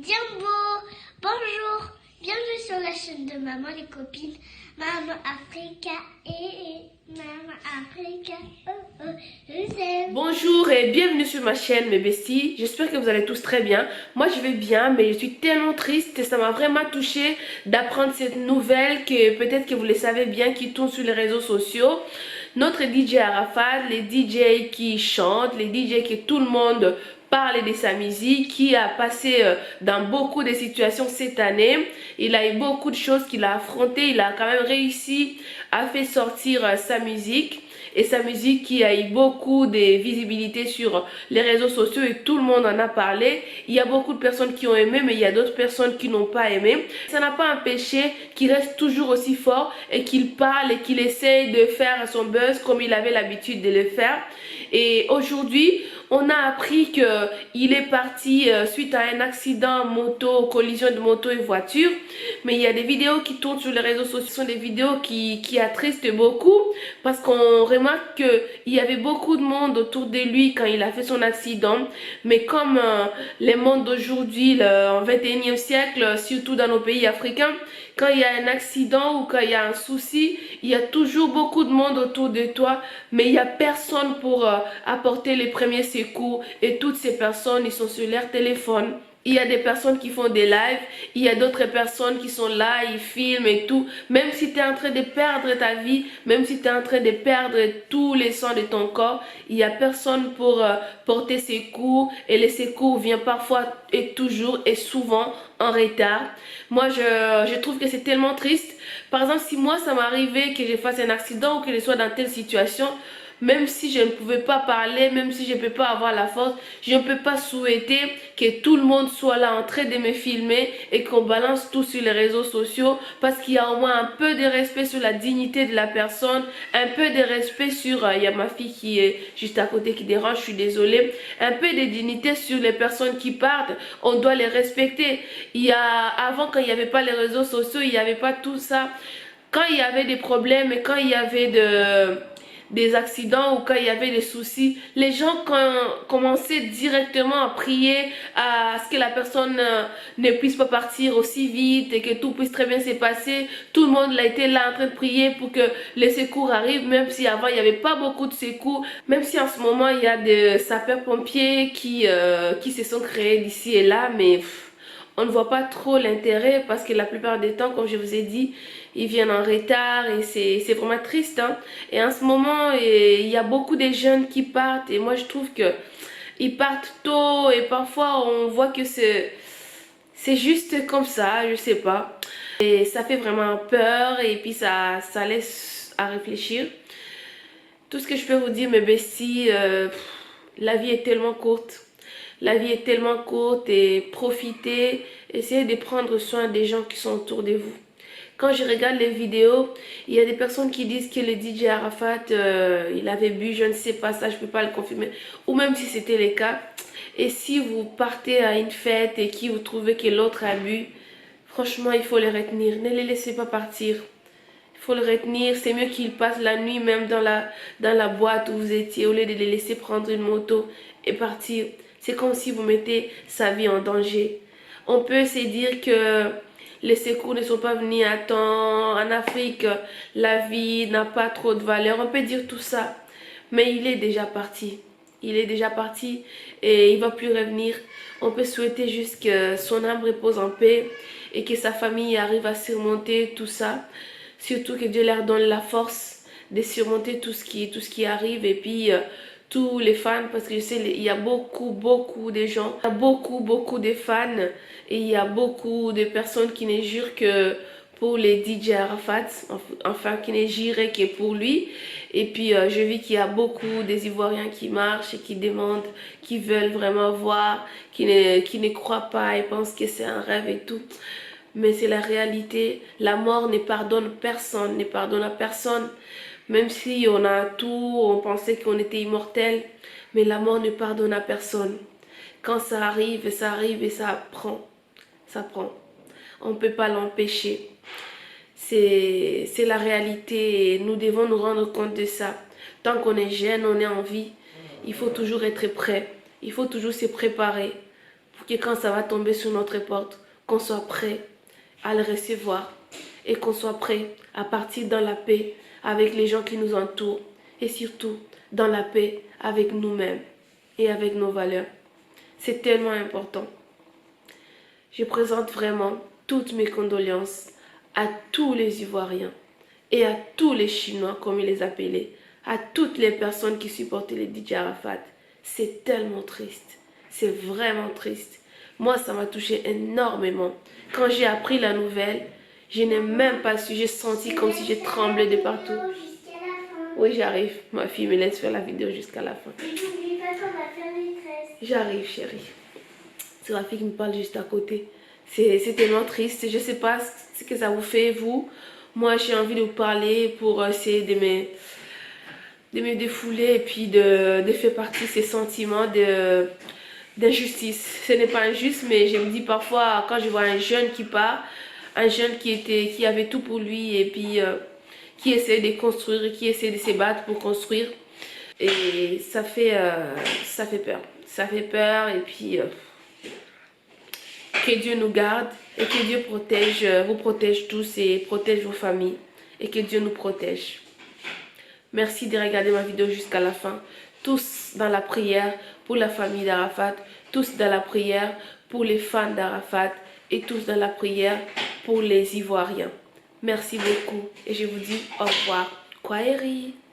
Jumbo, bonjour, bienvenue sur la chaîne de Maman les copines, Maman Africa et Maman Africa, oh oh, je vous aime. Bonjour et bienvenue sur ma chaîne mes besties, j'espère que vous allez tous très bien. Moi je vais bien mais je suis tellement triste et ça m'a vraiment touchée d'apprendre cette nouvelle que peut-être que vous le savez bien qui tourne sur les réseaux sociaux. Notre DJ Arafat, les DJ qui chantent, les DJ que tout le monde parle de sa musique, qui a passé dans beaucoup de situations cette année. Il a eu beaucoup de choses qu'il a affrontées, il a quand même réussi à faire sortir sa musique. Et sa musique qui a eu beaucoup de visibilité sur les réseaux sociaux et tout le monde en a parlé. Il y a beaucoup de personnes qui ont aimé mais il y a d'autres personnes qui n'ont pas aimé. Ça n'a pas empêché qu'il reste toujours aussi fort et qu'il parle et qu'il essaye de faire son buzz comme il avait l'habitude de le faire. Et aujourd'hui, on a appris qu'il est parti suite à un accident moto, collision de moto et voiture. Mais il y a des vidéos qui tournent sur les réseaux sociaux. Ce sont des vidéos qui attristent beaucoup parce qu'on remarque qu'il y avait beaucoup de monde autour de lui quand il a fait son accident. Mais comme les mondes d'aujourd'hui, en 21e siècle, surtout dans nos pays africains, quand il y a un accident ou quand il y a un souci, il y a toujours beaucoup de monde autour de toi, mais il n'y a personne pour apporter les premiers secours. Et toutes ces personnes, ils sont sur leur téléphone. Il y a des personnes qui font des lives, il y a d'autres personnes qui sont là, ils filment et tout. Même si tu es en train de perdre ta vie, même si tu es en train de perdre tous les sangs de ton corps, il n'y a personne pour porter secours. Et les secours viennent parfois et toujours et souvent en retard. Moi, je trouve que c'est tellement triste. Par exemple, si moi, ça m'arrivait que je fasse un accident ou que je sois dans telle situation, même si je ne pouvais pas parler, même si je ne peux pas avoir la force, je ne peux pas souhaiter que tout le monde soit là en train de me filmer et qu'on balance tout sur les réseaux sociaux parce qu'il y a au moins un peu de respect sur la dignité de la personne, un peu de respect sur, il y a ma fille qui est juste à côté qui dérange, je suis désolée, un peu de dignité sur les personnes qui partent, on doit les respecter. Avant quand il n'y avait pas les réseaux sociaux, il n'y avait pas tout ça. Quand il y avait des problèmes et quand il y avait des accidents ou quand il y avait des soucis, les gens commençaient directement à prier à ce que la personne ne puisse pas partir aussi vite et que tout puisse très bien se passer. Tout le monde a été là en train de prier pour que les secours arrivent, même si avant il n'y avait pas beaucoup de secours, même si en ce moment il y a des sapeurs-pompiers qui se sont créés d'ici et là, mais on ne voit pas trop l'intérêt parce que la plupart des temps, comme je vous ai dit, ils viennent en retard et c'est vraiment triste. Hein. Et en ce moment, il y a beaucoup de jeunes qui partent et moi je trouve que ils partent tôt et parfois on voit que c'est juste comme ça, je sais pas. Et ça fait vraiment peur et puis ça laisse à réfléchir. Tout ce que je peux vous dire, mes besties, la vie est tellement courte. La vie est tellement courte et profitez, essayez de prendre soin des gens qui sont autour de vous. Quand je regarde les vidéos, il y a des personnes qui disent que le DJ Arafat, il avait bu, je ne sais pas ça, je ne peux pas le confirmer. Ou même si c'était le cas. Et si vous partez à une fête et que vous trouvez que l'autre a bu, franchement, il faut le retenir. Ne les laissez pas partir. Il faut le retenir. C'est mieux qu'il passe la nuit même dans la boîte où vous étiez au lieu de les laisser prendre une moto et partir. C'est comme si vous mettez sa vie en danger. On peut se dire que les secours ne sont pas venus à temps. En Afrique, la vie n'a pas trop de valeur. On peut dire tout ça. Mais il est déjà parti. Il est déjà parti et il ne va plus revenir. On peut souhaiter juste que son âme repose en paix et que sa famille arrive à surmonter tout ça. Surtout que Dieu leur donne la force de surmonter tout ce qui arrive. Et puis tous les fans, parce que je sais il y a beaucoup de gens, il y a beaucoup de fans et il y a beaucoup de personnes qui ne jurent que pour les DJ Arafat, enfin qui ne jurent que pour lui. Et puis je vis qu'il y a beaucoup des Ivoiriens qui marchent et qui demandent, qui veulent vraiment voir, qui ne croient pas et pensent que c'est un rêve et tout. Mais c'est la réalité, la mort ne pardonne personne, ne pardonne à personne. Même si on a tout, on pensait qu'on était immortel, mais la mort ne pardonne à personne. Quand ça arrive et ça prend, ça prend. On ne peut pas l'empêcher. C'est la réalité et nous devons nous rendre compte de ça. Tant qu'on est jeune, on est en vie, il faut toujours être prêt. Il faut toujours se préparer pour que quand ça va tomber sur notre porte, qu'on soit prêt à le recevoir et qu'on soit prêt à partir dans la paix avec les gens qui nous entourent et surtout dans la paix avec nous-mêmes et avec nos valeurs. C'est tellement important. Je présente vraiment toutes mes condoléances à tous les Ivoiriens et à tous les Chinois, comme ils les appelaient, à toutes les personnes qui supportaient les DJ Arafat. C'est tellement triste. C'est vraiment triste. Moi, ça m'a touché énormément. Quand j'ai appris la nouvelle, je n'ai même pas su, j'ai senti comme si j'ai tremblé de partout. Oui, j'arrive. Ma fille me laisse faire la vidéo jusqu'à la fin. N'oublie pas qu'on va faire les tresses. J'arrive, chérie. C'est la fille qui me parle juste à côté. C'est tellement triste. Je ne sais pas ce que ça vous fait, vous. Moi, j'ai envie de vous parler pour essayer de me défouler et puis de faire partie de ces sentiments d'injustice. Ce n'est pas injuste, mais je me dis parfois, quand je vois un jeune qui part, un jeune qui avait tout pour lui et puis qui essaie de construire, qui essaie de se battre pour construire. Et ça fait peur. Ça fait peur et puis que Dieu nous garde et que Dieu vous protège tous et protège vos familles et que Dieu nous protège. Merci de regarder ma vidéo jusqu'à la fin. Tous dans la prière pour la famille d'Arafat, tous dans la prière pour les fans d'Arafat et tous dans la prière pour les Ivoiriens. Merci beaucoup et je vous dis au revoir. Kwaheri.